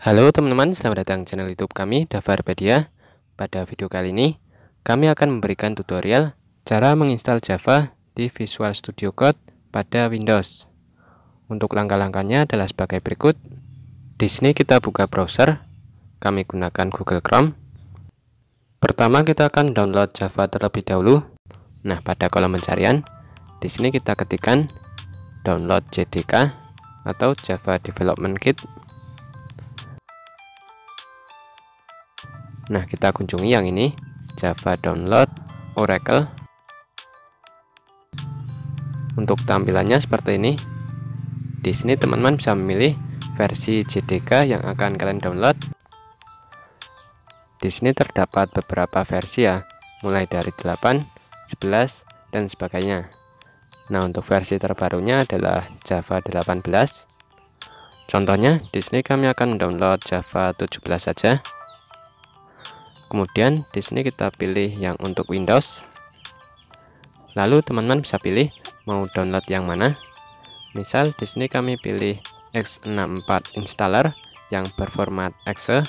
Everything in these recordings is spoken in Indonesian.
Halo teman-teman, selamat datang di channel YouTube kami, Davarpedia. Pada video kali ini, kami akan memberikan tutorial cara menginstal Java di Visual Studio Code pada Windows. Untuk langkah-langkahnya adalah sebagai berikut. Di sini kita buka browser, kami gunakan Google Chrome. Pertama kita akan download Java terlebih dahulu. Nah, pada kolom pencarian, di sini kita ketikkan download JDK atau Java Development Kit. Nah, kita kunjungi yang ini, Java Download Oracle. Untuk tampilannya seperti ini. Di sini teman-teman bisa memilih versi JDK yang akan kalian download. Di sini terdapat beberapa versi ya, mulai dari 8, 11, dan sebagainya. Nah, untuk versi terbarunya adalah Java 18. Contohnya, di sini kami akan download Java 17 saja. Kemudian di sini kita pilih yang untuk Windows. Lalu teman-teman bisa pilih mau download yang mana. Misal di sini kami pilih x64 installer yang berformat exe.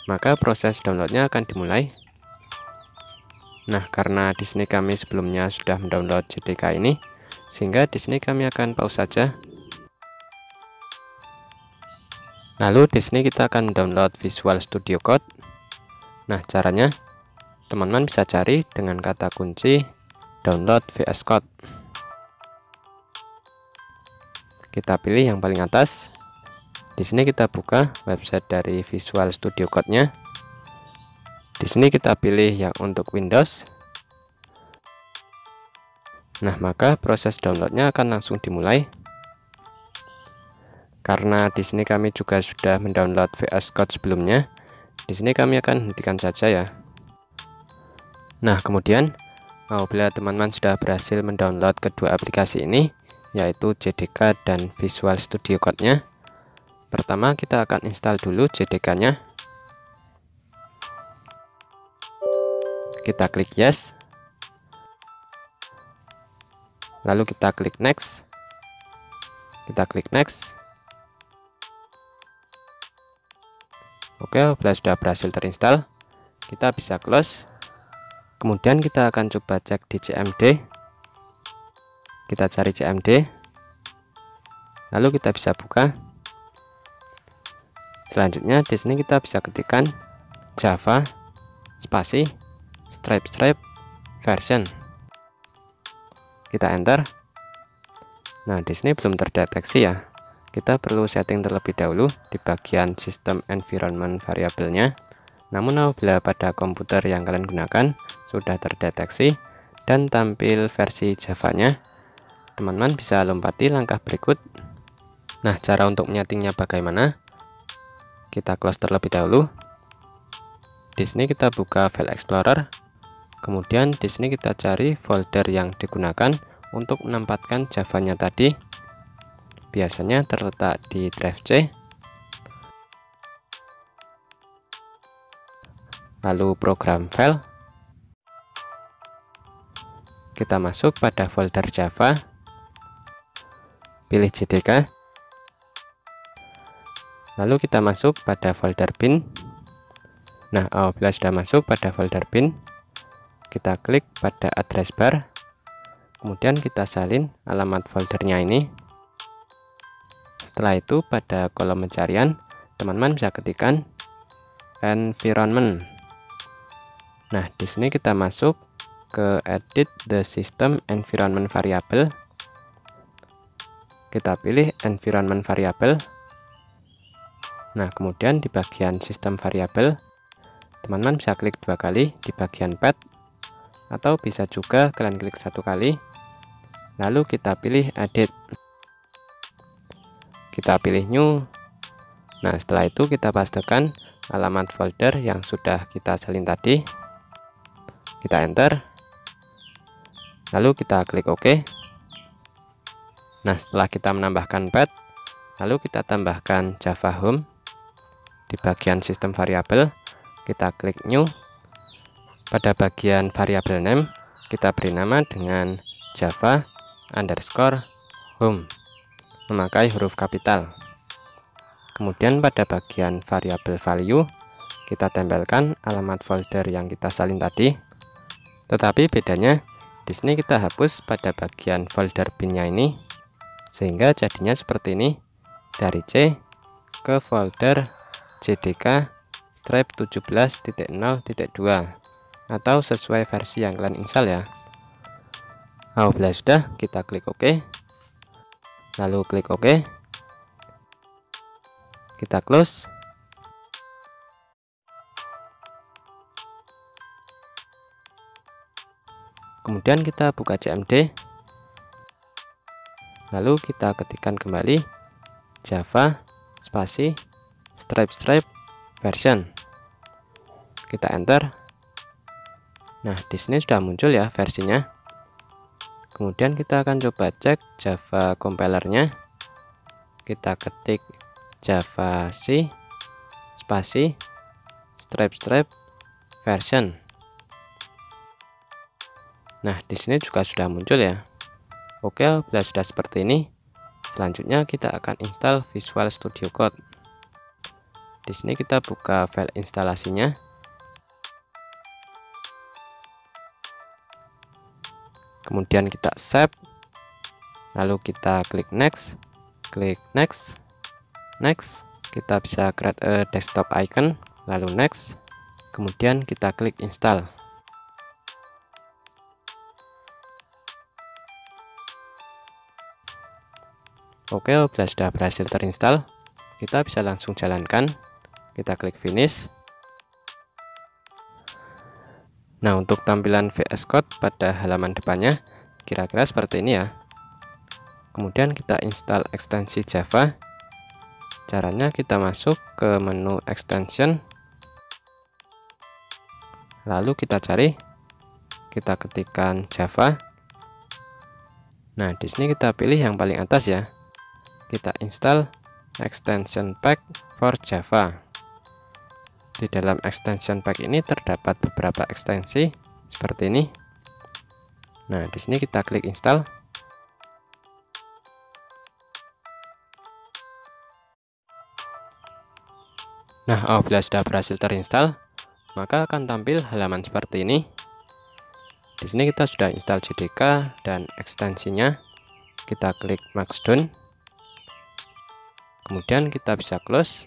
Maka proses downloadnya akan dimulai. Nah, karena di sini kami sebelumnya sudah mendownload JDK ini, sehingga di sini kami akan pause saja. Lalu di sini kita akan download Visual Studio Code. Nah, caranya teman-teman bisa cari dengan kata kunci download VS Code. Kita pilih yang paling atas. Di sini kita buka website dari Visual Studio Code-nya. Di sini kita pilih yang untuk Windows. Nah, maka proses downloadnya akan langsung dimulai. Karena di sini kami juga sudah mendownload VS Code sebelumnya, di sini kami akan hentikan saja ya. Nah, kemudian apabila teman-teman sudah berhasil mendownload kedua aplikasi ini, yaitu JDK dan Visual Studio Code-nya, pertama kita akan install dulu JDK-nya. Kita klik yes, lalu kita klik next, kita klik next. Oke, bila sudah berhasil terinstall, kita bisa close. Kemudian kita akan coba cek di CMD. Kita cari CMD, lalu kita bisa buka. Selanjutnya di sini kita bisa ketikkan Java spasi stripe version. Kita enter. Nah, di sini belum terdeteksi ya. Kita perlu setting terlebih dahulu di bagian sistem environment variabelnya. Namun apabila pada komputer yang kalian gunakan sudah terdeteksi dan tampil versi Java-nya, teman-teman bisa lompati langkah berikut. Nah, cara untuk menyetingnya bagaimana? Kita close terlebih dahulu. Di sini kita buka File Explorer. Kemudian di sini kita cari folder yang digunakan untuk menempatkan Java-nya tadi. Biasanya terletak di drive C. Lalu program file. Kita masuk pada folder Java. Pilih JDK. Lalu kita masuk pada folder bin. Nah, apabila sudah masuk pada folder bin, kita klik pada address bar. Kemudian kita salin alamat foldernya ini. Setelah itu pada kolom pencarian teman-teman bisa ketikkan environment. Nah, di sini kita masuk ke edit the system environment variable. Kita pilih environment variable. Nah, kemudian di bagian sistem variable teman-teman bisa klik dua kali di bagian path, atau bisa juga kalian klik satu kali. Lalu kita pilih edit. Kita pilih new. Nah, setelah itu kita pastekan alamat folder yang sudah kita salin tadi. Kita enter. Lalu kita klik OK. Nah, setelah kita menambahkan path, lalu kita tambahkan Java Home. Di bagian sistem variabel, kita klik new. Pada bagian variabel name, kita beri nama dengan Java_home. Memakai huruf kapital. Kemudian pada bagian variabel value kita tempelkan alamat folder yang kita salin tadi. Tetapi bedanya di sini kita hapus pada bagian folder bin-nya ini, sehingga jadinya seperti ini, dari C ke folder JDK stripe 17.0.2 atau sesuai versi yang kalian install ya. Apabila sudah, kita klik OK, lalu klik OK, kita close. Kemudian kita buka CMD, lalu kita ketikkan kembali Java spasi stripe version. Kita enter. Nah, di sini sudah muncul ya versinya. Kemudian kita akan coba cek Java compilernya. Kita ketik Java C spasi stripe version. Nah, di sini juga sudah muncul ya. Oke, bila sudah seperti ini, selanjutnya kita akan install Visual Studio Code. Di sini kita buka file instalasinya. Kemudian kita save. Lalu kita klik next, next. Kita bisa create a desktop icon, lalu next. Kemudian kita klik install. Oke, bila sudah berhasil terinstall, kita bisa langsung jalankan. Kita klik finish. Nah, untuk tampilan VS Code pada halaman depannya kira-kira seperti ini ya. Kemudian kita install ekstensi Java. Caranya kita masuk ke menu extension, lalu kita cari, kita ketikkan Java. Nah, di sini kita pilih yang paling atas ya. Kita install extension pack for Java. Di dalam extension pack ini terdapat beberapa ekstensi seperti ini. Nah, di sini kita klik install. Nah, apabila sudah berhasil terinstall, maka akan tampil halaman seperti ini. Di sini kita sudah install JDK dan ekstensinya. Kita klik Markdown. Kemudian kita bisa close.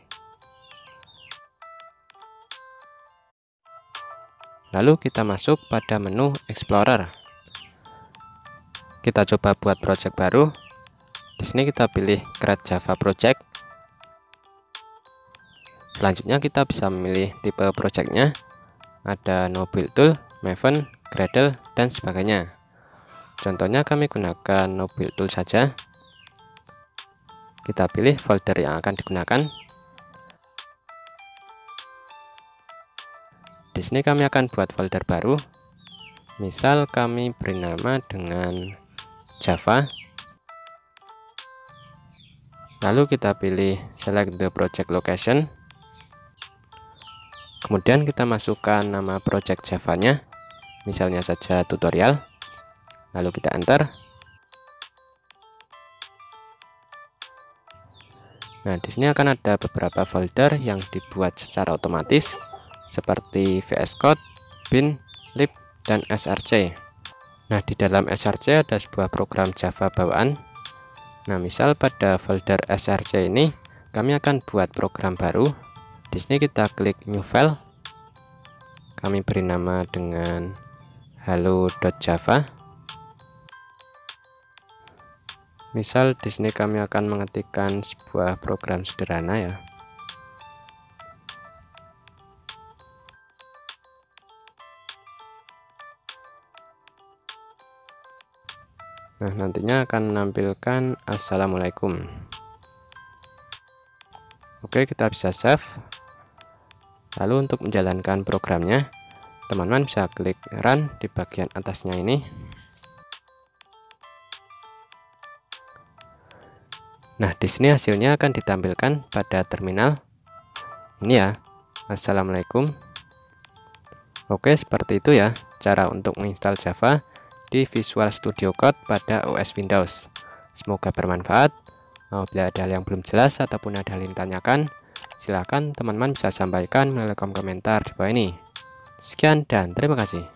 Lalu kita masuk pada menu Explorer. Kita coba buat project baru. Di sini kita pilih Create Java Project. Selanjutnya kita bisa memilih tipe projectnya. Ada No Build Tool, Maven, Gradle, dan sebagainya. Contohnya kami gunakan No Build Tool saja. Kita pilih folder yang akan digunakan. Di sini kami akan buat folder baru. Misal kami beri nama dengan Java. Lalu kita pilih select the project location. Kemudian kita masukkan nama project Java-nya, misalnya saja tutorial. Lalu kita enter. Nah, di sini akan ada beberapa folder yang dibuat secara otomatis seperti VS Code, bin, lib, dan src. Nah, di dalam src ada sebuah program Java bawaan. Nah, misal pada folder src ini kami akan buat program baru. Di sini kita klik new file. Kami beri nama dengan hello.java. Misal di sini kami akan mengetikkan sebuah program sederhana ya. Nah, nantinya akan menampilkan Assalamualaikum. Oke, kita bisa save. Lalu untuk menjalankan programnya, teman-teman bisa klik run di bagian atasnya ini. Nah, di sini hasilnya akan ditampilkan pada terminal. Ini ya, Assalamualaikum. Oke, seperti itu ya cara untuk menginstal Java di Visual Studio Code pada OS Windows. Semoga bermanfaat. Apabila ada hal yang belum jelas ataupun ada hal yang ditanyakan, silakan teman-teman bisa sampaikan melalui kolom komentar di bawah ini. Sekian dan terima kasih.